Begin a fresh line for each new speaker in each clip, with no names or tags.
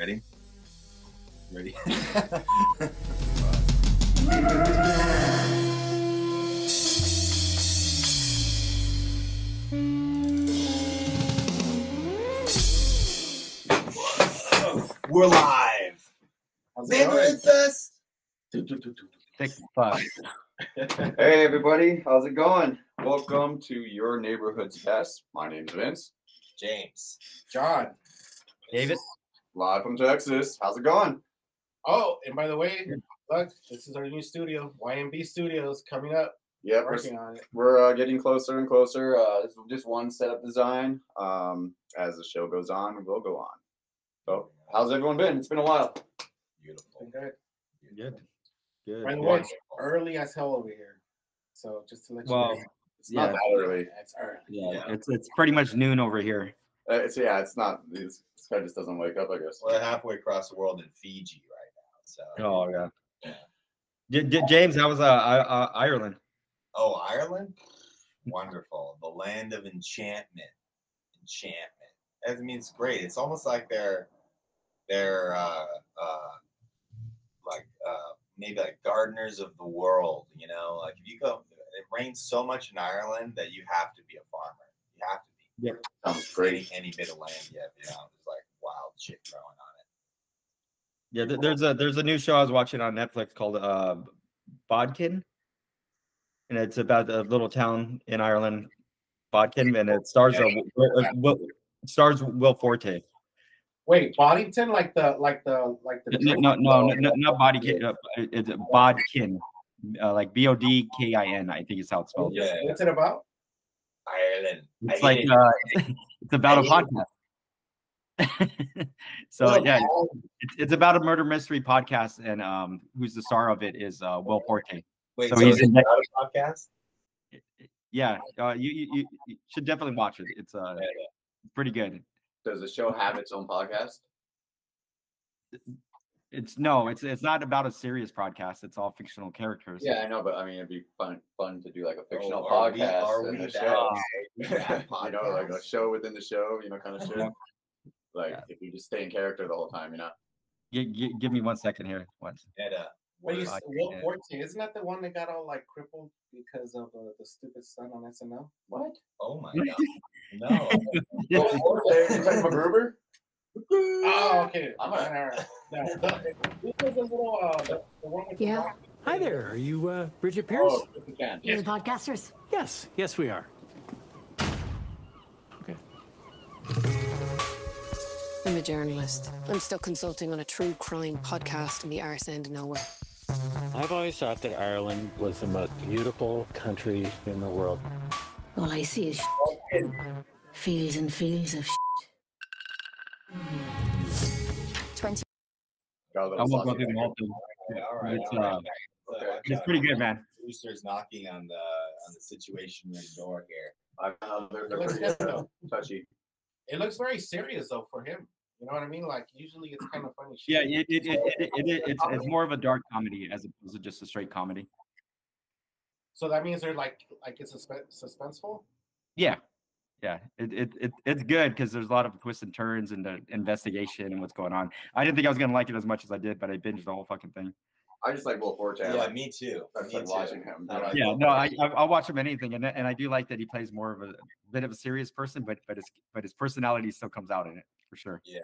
Ready? Ready? We're live. Been with us.
Thick fuck.
Hey everybody, how's it going? Welcome to your neighborhood's best. My name's Vince.
James.
John.
David.
Live from Texas. How's it going?
Oh, and by the way, look, this is our new studio, YnB Studios, coming up.
Yep,
Working on it.
we're getting closer and closer. This is just one setup design. As the show goes on, we'll go on. So, how's everyone been? It's been a while.
Beautiful.
Been good.
Good. Good.
By the way, it's early as hell over here. So just to let you know.
It's not that early.
It's early.
Yeah, it's pretty much noon over here.
It's not. This guy just doesn't wake up, I guess.
We're halfway across the world in Fiji right now. So.
Oh yeah. James, how was Ireland?
Oh, Ireland? Wonderful. The land of enchantment. That means great. It's almost like they're maybe like gardeners of the world, you know? Like if you go, it rains so much in Ireland that you have to be a farmer. You have to be.
Yeah.
Sounds great. Any bit of land you have, there's like wild shit growing on it.
Yeah, there's a new show I was watching on Netflix called Bodkin, and it's about a little town in Ireland, Bodkin, and it stars Will Forte.
Wait, Boddington, like the
No, not Bodkin. It's Bodkin, like Bodkin. I think it's how it's spelled.
Yeah.
What's it about?
Ireland.
It's like it's about a podcast. So yeah, it's about a murder mystery podcast, and who's the star of it is Will Forte.
Wait,
so
he's
in
a podcast?
Yeah, you should definitely watch it. It's pretty good.
Does the show have its own podcast?
It's not about a serious podcast. It's all fictional characters.
Yeah, I know, but I mean, it'd be fun to do like a fictional
Are
podcast
we
in the
that
show.
podcast?
You know, like a show within the show, kind of shit.
Yeah.
Like if you just stay in character the whole time,
Give me 1 second here. Once.
Will Forte, isn't that the one that got all like crippled because of the stupid stunt on SNL?
What?
Oh my god. No.
You talking about Gruber?
Oh, okay.
I'm
Yeah.
Hi there. Are you Bridget Pierce?
Oh, if you can.
You're the podcasters?
Yes, we are. Okay.
I'm a journalist. I'm still consulting on a true crime podcast in the arse end of nowhere.
I've always thought that Ireland was the most beautiful country in the world.
All I see is fields and fields of 20.
I won't go through the whole thing.
All right.
It's pretty good, man.
Producers knocking on the situation room door here.
They're pretty touchy.
It looks very serious though for him. You know what I mean? Like usually it's kind of funny.
Yeah, it's more of a dark comedy as opposed to just a straight comedy.
So that means they're like it's suspenseful.
Yeah. It's good because there's a lot of twists and turns in the investigation and what's going on. I didn't think I was gonna like it as much as I did, but I binged the whole fucking thing.
I just like Will Forte.
Yeah, me too.
I just like watching him.
Yeah, no, I'll watch him anything, and I do like that he plays more of a bit of a serious person, but his personality still comes out in it for sure.
Yeah.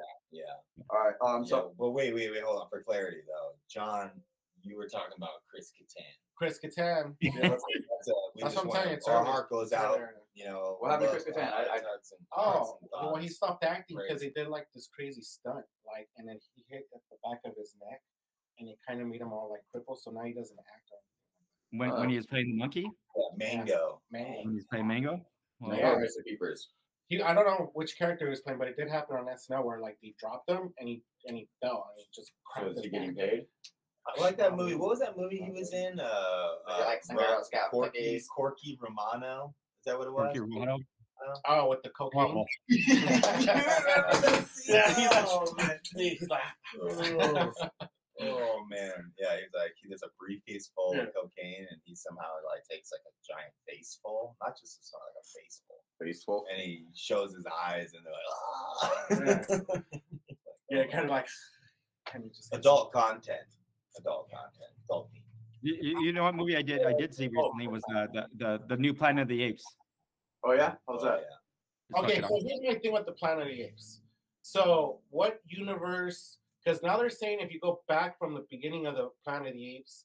All right.
So, well, wait, hold on. For clarity, though, John, you were talking about Chris Kattan.
Yeah,
That's
what I'm telling you.
Our heart goes out.
What happened to Chris Kattan?
Well, he stopped acting because he did like this crazy stunt, like, and then he hit at the back of his neck, and it kind of made him all like crippled. So now he doesn't act on.
When he was playing the monkey,
Mango.
when he was playing Mango. Well,
Yeah, Mr. Peepers.
I don't know which character he was playing, but it did happen on SNL where like they dropped him and he fell and he just.
So is he getting paid?
I like that movie. What was that movie he was in? Corky Romano. Is that what it was?
Corky Romano.
Oh, with the cocaine.
He's like, oh man, yeah. He's like, he has a briefcase full of cocaine, and he somehow like takes like a giant face full, not just like a face full,
Faceful.
and he shows his eyes, and they're like, ah.
Yeah, they're kind of like, kind of just
Adult content. Adult content. Adult meat.
You know what movie I did see recently was the new Planet of the Apes.
Oh yeah, how's that?
It's
Okay,
fucking
so here's my thing with the Planet of the Apes. So what universe? Because now they're saying if you go back from the beginning of the Planet of the Apes,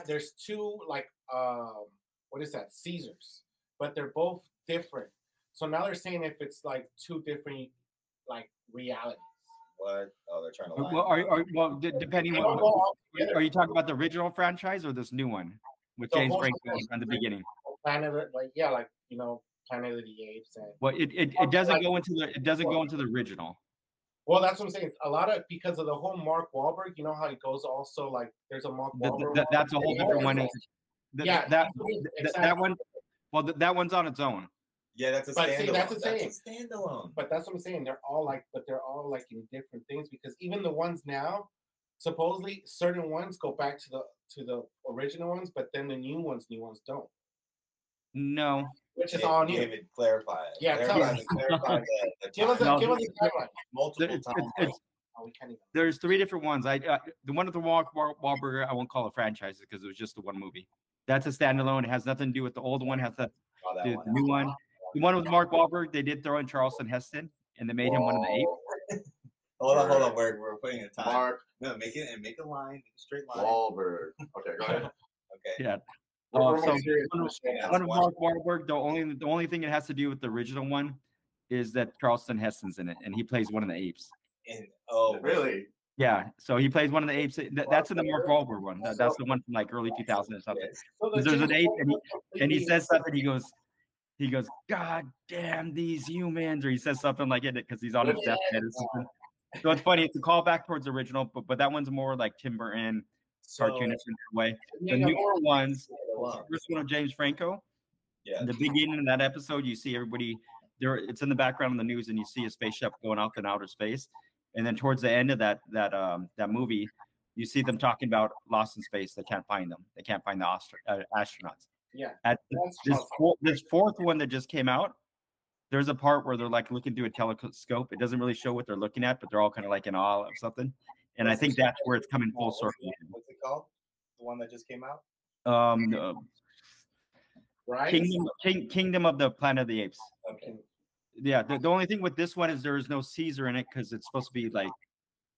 there's two like what is that? Caesars, but they're both different. So now they're saying if it's like two different like realities.
What? Oh, they're trying to lie.
Well, depending what are you talking about, the original franchise or this new one with
The
James
whole
Franco
franchise.
from the beginning?
Planet, like yeah, like you know, Planet of the Apes and.
Well, it doesn't go into the original.
Well, that's what I'm saying. A lot of because of the whole Mark Wahlberg, you know how it goes also like there's a Mark Wahlberg.
That's a whole different one.
Yeah,
that one. Well, that one's on its own.
Yeah, that's a
But
standalone.
see, that's the
That's
thing.
a standalone.
But that's what I'm saying. They're all like in different things because even the ones now, supposedly certain ones go back to the original ones, but then the new ones don't.
No.
Which is all new.
David, clarify it.
Yeah,
clarify the
Give us a timeline.
multiple
It's-
times.
Oh, we can't even.
There's three different ones. The one with the Wahlberg, I won't call it franchise because it was just the one movie. That's a standalone. It has nothing to do with the old one. It has the new one. The one with Mark Wahlberg, they did throw in Charleston Heston, and they made him one of the apes.
Hold on. We're putting a time.
Mark.
No, make a line, make a straight line.
Wahlberg. Okay, go ahead.
Okay.
Yeah.
We're
So
more serious.
one of Mark Wahlberg, the only thing it has to do with the original one is that Charleston Heston's in it, and he plays one of the apes.
And
Really?
Yeah, so he plays one of the apes. That's in the Mark Wahlberg one. That's the one from like early 2000 or something.
So
Because there's an ape, and he
completely-
says something. He goes, God damn these humans, or he says something like it because he's on his deathbed or something. So it's funny. It's a callback towards the original, but that one's more like Tim Burton, cartoonish in a way. The newer ones, the first one of James Franco.
Yeah.
In the beginning of that episode, you see everybody there. It's in the background of the news, and you see a spaceship going off in outer space. And then towards the end of that movie, you see them talking about lost in space. They can't find them. They can't find the astronauts.
Yeah.
At this fourth one that just came out, there's a part where they're like looking through a telescope. It doesn't really show what they're looking at, but they're all kind of like in awe of something. And I think that's where it's coming full circle.
What's it called? The one that just came out?
Right?
Kingdom of the Planet of the Apes.
Okay.
Yeah, the only thing with this one is there is no Caesar in it because it's supposed to be like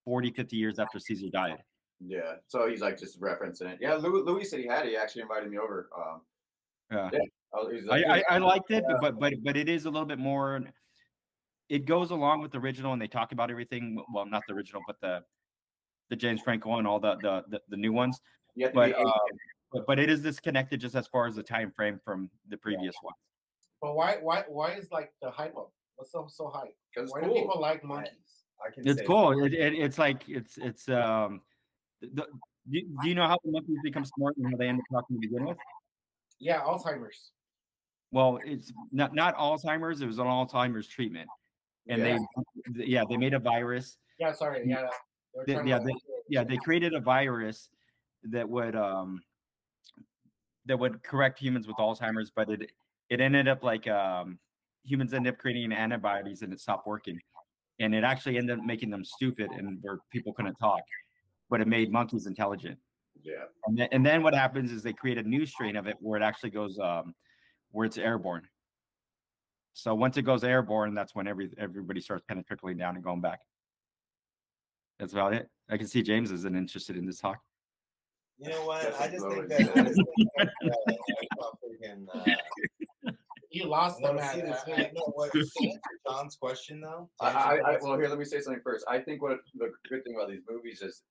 40, 50 years after Caesar died.
Yeah. So he's like just referencing it. Yeah, Louis said he had it. He actually invited me over.
Yeah.
He's like,
I liked it, but it is a little bit more. It goes along with the original, and they talk about everything. Well, not the original, but the James Franco one, all the new ones.
you have to be
But it is disconnected just as far as the time frame from the previous one.
But why is like the hype up? What's so hype?
because
Why
it's
do
cool.
people like monkeys?
I can
It's
say
cool. It's like it's do you know how the monkeys become smart and how they end up talking to begin with?
Yeah, Alzheimer's.
Well, it's not Alzheimer's. It was an Alzheimer's treatment, and they made a virus.
Yeah, sorry. Yeah. They were trying to
They created a virus that would correct humans with Alzheimer's, but it ended up like humans ended up creating antibodies and it stopped working, and it actually ended up making them stupid and where people couldn't talk, but it made monkeys intelligent.
Yeah.
And then what happens is they create a new strain of it where it actually goes where it's airborne. So once it goes airborne, that's when everybody starts kind of trickling down and going back. That's about it. I can see James isn't interested in this talk.
You know what?
Yes,
I just think
Lois.
that freaking.
You lost them
See
at
this?
that.
You know what? To answer John's question though.
Well, here, let me say something first. I think what the good thing about these movies is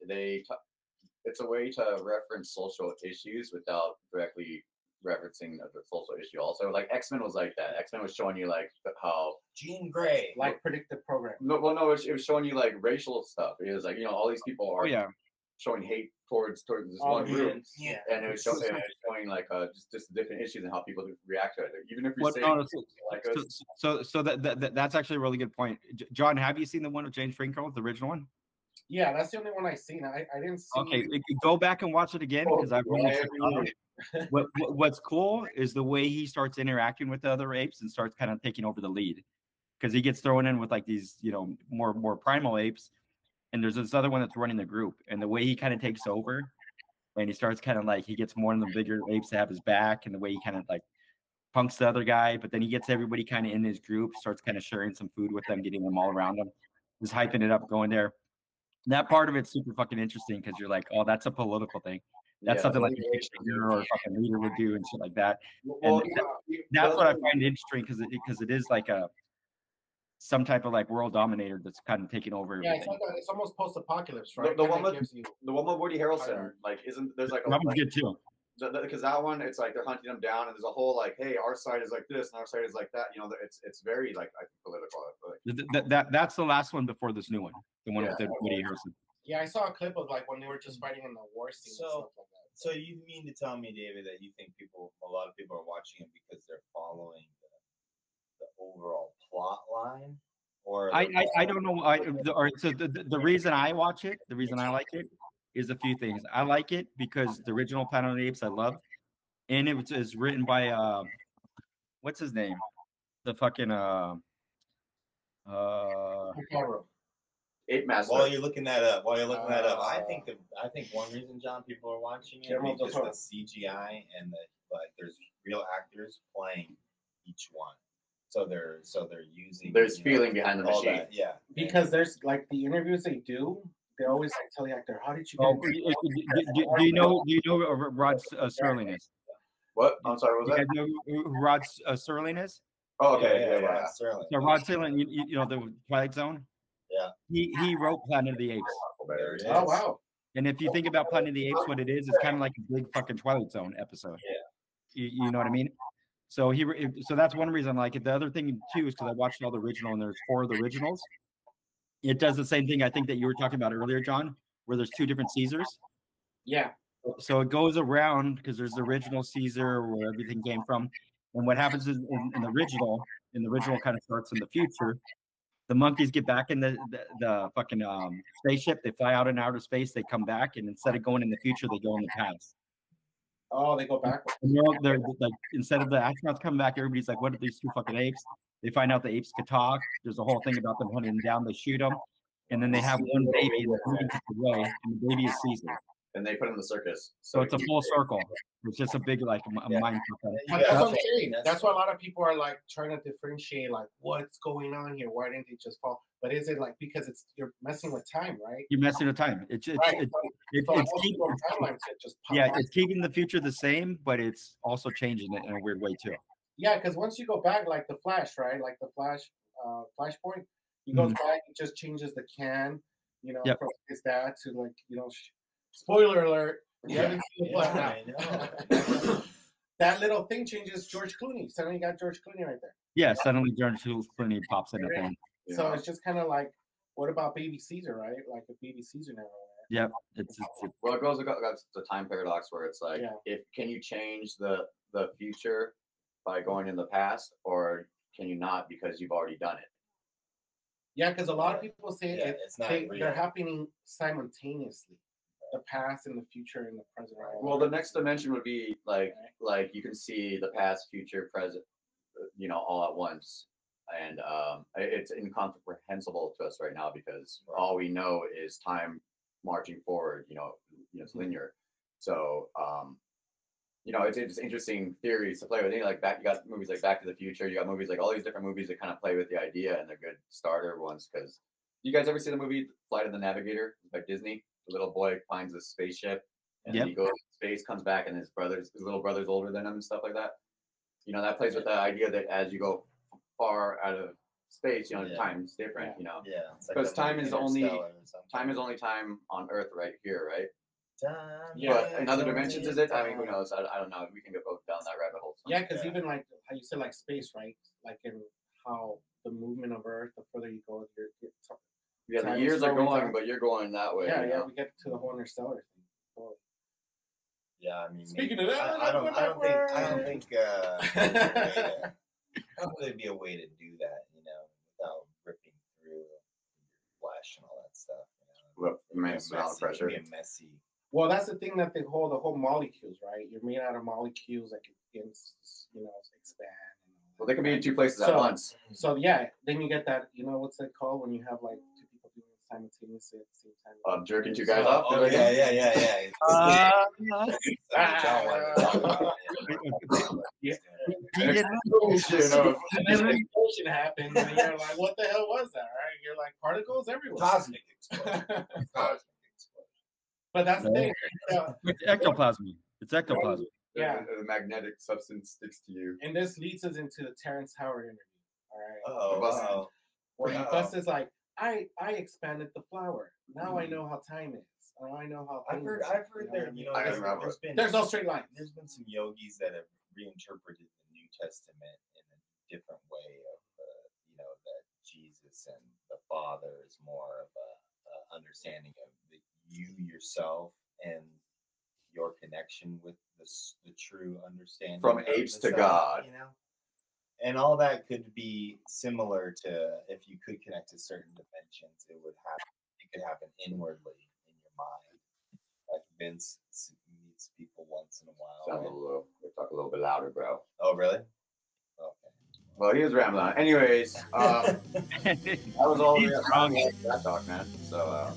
it's a way to reference social issues without directly referencing the social issue. Also, like X-Men was like that. X-Men was showing you like how
Jean Grey.
Like predictive programming.
no, it was showing you like racial stuff. It was like all these people are showing hate towards this one group.
Yeah.
And it was showing like just different issues and how people react to it. Even if you say like us,
so that's actually a really good point. John, have you seen the one with James Franco, the original one?
Yeah, that's the only one I've seen. I didn't see.
Okay, go back and watch it again because I've only what's cool is the way he starts interacting with the other apes and starts kind of taking over the lead because he gets thrown in with like these more primal apes, and there's this other one that's running the group, and the way he kind of takes over, and he starts kind of like he gets more of the bigger apes to have his back, and the way he kind of like punks the other guy, but then he gets everybody kind of in his group, starts kind of sharing some food with them, getting them all around him, just hyping it up, going there. That part of it's super fucking interesting because you're like, oh, that's a political thing. That's something like a dictator or a fucking leader would do and shit like that.
Well,
And that's what I find interesting because it is like some type of like world dominator that's kind of taking over everything.
It's almost post-apocalypse, right?
The one with Woody Harrelson, like, isn't there's like
that one's good too.
Because that one, it's like they're hunting them down, and there's a whole like, hey, our side is like this, and our side is like that. You know, it's very like I think political.
That's the last one before this new one, the one with the Woody Harrelson.
Yeah, I saw a clip of like when they were just fighting in the war scene and stuff like that.
So you mean to tell me, David, that you think a lot of people are watching it because they're following the overall plot line? Or
I don't know. So the reason I watch it, the reason I like it, is a few things. I like it because the original Planet of the Apes I love, and it was written by what's his name? The fucking
Ape Master.
While you're looking that up, I think one reason, John, people are watching it because the CGI and there's real actors playing each one. So they're using.
There's feeling behind the machine.
Yeah.
Because there's like the interviews they do, they always like tell the actor, "How did you?"
Do you know Rod Serling is?
What? I'm sorry. What was that?
You guys know who Rod Serling is?
Oh, okay.
Yeah. Serling.
So Rod Serling, you know the Twilight Zone.
Yeah.
He wrote Planet of the Apes.
Oh wow.
And if you think about Planet of the Apes, what it is, it's kind of like a big fucking Twilight Zone episode.
Yeah.
You know what I mean? So so that's one reason I like it. The other thing too is because I watched all the original, and there's 4 of the originals. It does the same thing I think that you were talking about earlier, John, where there's 2 different Caesars.
Yeah.
So it goes around because there's the original Caesar where everything came from, and what happens is in the original kind of starts in the future. The monkeys get back in the fucking spaceship. They fly out in outer space. They come back, and instead of going in the future, they go in the past.
Oh, they go backwards.
They're like, instead of the astronauts coming back, everybody's like, "What are these 2 fucking apes?" They find out the apes could talk. There's a whole thing about them hunting them down. They shoot them, and then they have one baby, and the gets away, and the baby is Caesar.
And they put him in the circus.
So it's a full circle. It's just a big like mind.
That's what I'm saying. That's why a lot of people are like trying to differentiate, like, what's going on here? Why didn't they just fall? But is it like because you're messing with time, right?
You're messing with time. It's keeping the future the same, but it's also changing it in a weird way too.
Yeah, because once you go back, like the Flash, right? Like the Flashpoint, he goes back, he just changes the can, from his dad to like, spoiler alert. You haven't seen the now. That little thing changes George Clooney. Suddenly you got George Clooney right there.
Yeah, suddenly George Clooney pops in.
So it's just kind of like, what about Baby Caesar, right? Like a Baby Caesar now.
Yep.
Well, it goes the time paradox where it's like, can you change the future by going in the past, or can you not because you've already done it?
Yeah, because a lot of people say they're happening simultaneously. The past and the future and the present.
Well, the next dimension would be like you can see the past, future, present, all at once, and it's incomprehensible to us right now because all we know is time marching forward. It's linear. So it's interesting theories to play with. You got movies like Back to the Future. You got movies like all these different movies that kind of play with the idea, and they're good starter ones. Because you guys ever see the movie Flight of the Navigator by Disney? The little boy finds a spaceship, and then he goes to space, comes back, and his little brother's older than him and stuff like that. That plays with the idea that as you go far out of space, time's different. Because time is only time on Earth right here, right? But in other dimensions, is it? I mean, who knows? I don't know. We can go down that rabbit hole.
Yeah, because even like how you said, like space, right? Like in how the movement of Earth, the further you go,
the years are going, but you're going that way.
Yeah, we get to the whole interstellar thing. Totally.
Yeah, I mean,
speaking of that,
I don't think there'd be a way to do that, without ripping through your flesh and all that stuff.
Without pressure.
It'd be messy.
Well, that's the thing that the whole molecules, right? You're made out of molecules that can, expand.
Well, they can be in 2 places at once.
So yeah, then you get that. What's that called when you have like 2 people doing simultaneously at the same time.
Jerking two guys off.
Oh, yeah.
And then an explosion happens, and you're like, "What the hell was that?" Right? You're like, particles everywhere.
Cosmic explosion.
But that's the thing.
It's ectoplasm. It's ectoplasm.
Yeah.
The magnetic substance sticks to you.
And this leads us into the Terrence Howard interview. All right.
Oh, wow.
Where he busts like, I expanded the flower. Now I know how time is. Now I know how.
I've heard there. You know,
there's no straight line.
There's been some yogis that have reinterpreted the New Testament in a different way of, you know, that Jesus and the Father is more of a understanding of you yourself and your connection with the true understanding
from apes to God,
you know, and all that could be similar to if you could connect to certain dimensions, it could happen inwardly in your mind. Like Vince meets people once in a while.
Talk a little bit louder, bro.
Oh, really? Okay.
Well, he was rambling on. Anyways, that was all that talk, man. So.